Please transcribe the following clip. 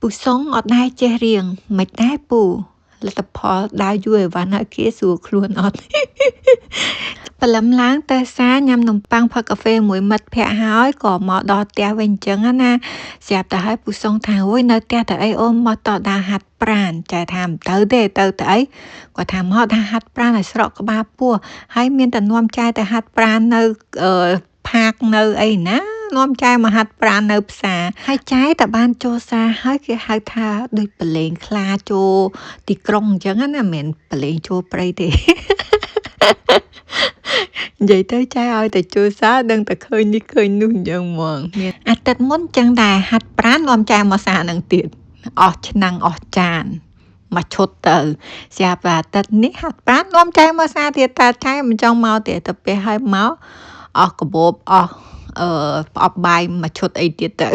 ពូសុងអត់ដែរចេះរៀងមិនដែរពូលទ្ធផលដើរយូរអីវ៉ាន់ហើយគេសួរខ្លួនអត់ព្រលឹមឡើងទៅសាញ៉ាំនំប៉័ងផឹកកាហ្វេមួយមិត្តភ័ក្តិហើយក៏មកដល់ផ្ទះវិញអញ្ចឹងណាស្រាប់តែឲ្យពូសុងថាអូយនៅផ្ទះទៅអីអូនមកតដើរហាត់ប្រាណចែថាមិនទៅទេទៅអីគាត់ថាមកថាហាត់ប្រាណឲ្យស្រកក្បាលពោះហើយមានតែនាំចែទៅហាត់ប្រាណនៅផាកនៅអីណានាំចែមកហាត់ប្រាណនៅផ្សារហើយចែតែបានចូលសារហើយគេហៅថាដូចប្រឡែងខ្លាចូលទីក្រុងអញ្ចឹងណាមិនមែនប្រឡែងចូលព្រៃទេនិយាយទៅចែឲ្យតែចូលសារដឹងតែឃើញនេះឃើញនោះអញ្ចឹងហ្មងមានអាទិត្យមុនអញ្ចឹងដែរហាត់ប្រាណនាំចែមកសារនឹងទៀតអស់ឆ្នាំងអស់ចានមកឈុតទៅស្រាប់តែអាទិត្យនេះហាត់ប្រាណនាំចែមកសារទៀតតែចែមិនចង់មកទេទៅពេលឲ្យមកអស់កាបូបអស់ផ្អប់បាយមកឈុតអីទៀតទៅ